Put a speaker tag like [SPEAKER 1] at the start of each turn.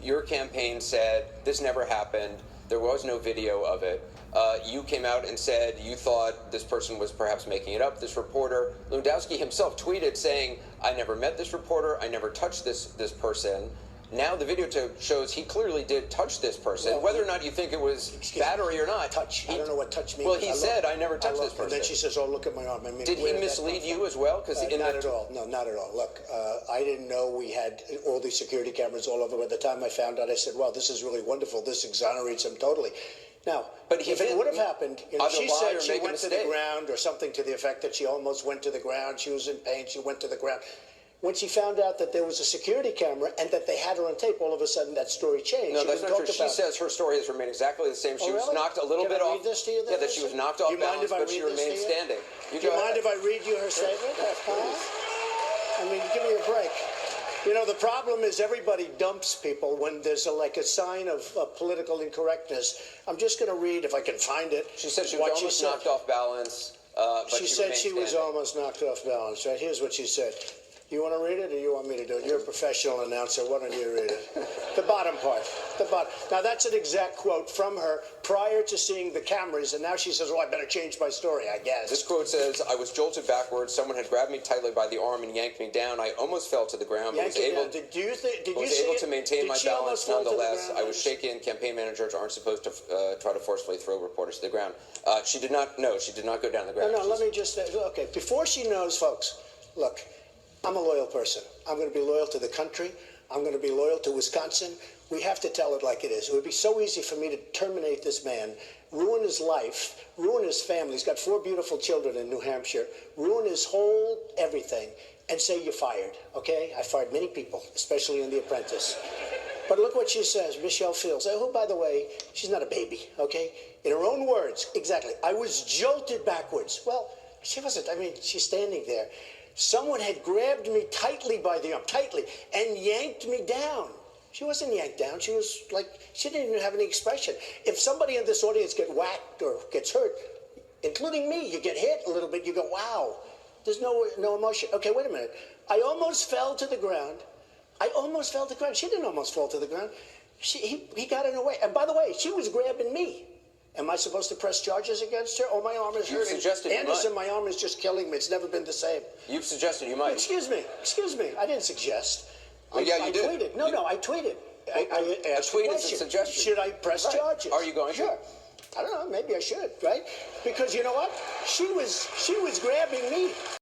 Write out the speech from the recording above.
[SPEAKER 1] Your campaign said this never happened. There was no video of it. You came out and said you thought this person was perhaps making it up, this reporter. Lewandowski himself tweeted saying, I never met this reporter, I never touched this person. Now the video shows he clearly did touch this person. Well, whether or not you think it was battery or not.
[SPEAKER 2] Touch. I don't know what touch means.
[SPEAKER 1] Well, he said, I never touched this person.
[SPEAKER 2] And then she says, oh, look at my arm. I mean,
[SPEAKER 1] did he mislead you as well?
[SPEAKER 2] Not at all. No, not at all. Look, I didn't know we had all these security cameras all over. By the time I found out, I said, wow, this is really wonderful. This exonerates him totally. Now,
[SPEAKER 1] but
[SPEAKER 2] if it would have happened, she said she went to the ground or something to the effect that she almost went to the ground. She was in pain. She went to the ground. When she found out that there was a security camera and that they had her on tape, all of a sudden that story changed.
[SPEAKER 1] No, that's not true. She says her story has remained exactly the same. She was knocked a little bit off.
[SPEAKER 2] Can I read this to you?
[SPEAKER 1] Yeah, that she was knocked off balance, but she remained standing.
[SPEAKER 2] Do you mind if I read you her statement? I mean, give me a break. You know, the problem is everybody dumps people when there's a sign of political incorrectness. I'm just going to read, if I can find it.
[SPEAKER 1] She said she was almost knocked off balance, but
[SPEAKER 2] she said she was almost knocked off balance. Right? Here's what she said. You want to read it, or you want me to do it? You're a professional announcer. Why don't you read it? The bottom part. The bottom. Now, that's an exact quote from her prior to seeing the cameras, and now she says, oh, I better change my story, I guess.
[SPEAKER 1] This quote says, I was jolted backwards. Someone had grabbed me tightly by the arm and yanked me down. I almost fell to the ground, but was able to maintain my balance nonetheless. I was shaken. Campaign managers aren't supposed to try to forcefully throw reporters to the ground. She did not go down the ground.
[SPEAKER 2] No, let me just say, okay, before she knows, folks, look, I'm a loyal person. I'm going to be loyal to the country. I'm going to be loyal to Wisconsin. We have to tell it like it is. It would be so easy for me to terminate this man, ruin his life, ruin his family. He's got 4 beautiful children in New Hampshire, ruin his whole everything, and say you're fired, okay? I fired many people, especially in The Apprentice. But look what she says, Michelle Fields, who, by the way, she's not a baby, okay? In her own words, exactly, I was jolted backwards. Well, she wasn't. I mean, she's standing there. Someone had grabbed me tightly by the arm, and yanked me down. She wasn't yanked down. She was she didn't even have any expression. If somebody in this audience gets whacked or gets hurt, including me, you get hit a little bit, you go, wow, there's no emotion. Okay, wait a minute. I almost fell to the ground. She didn't almost fall to the ground. He got in her way. And by the way, she was grabbing me. Am I supposed to press charges against her? Oh, my arm is hurting. Anderson, my arm is just killing me. It's never been the same.
[SPEAKER 1] You've suggested you might.
[SPEAKER 2] Excuse me. I didn't suggest.
[SPEAKER 1] Well, I did.
[SPEAKER 2] Tweeted. No, I tweeted. I asked
[SPEAKER 1] a tweet is a suggestion.
[SPEAKER 2] Should I press charges?
[SPEAKER 1] Are you going to?
[SPEAKER 2] Sure. I don't know. Maybe I should, right? Because you know what? She was grabbing me.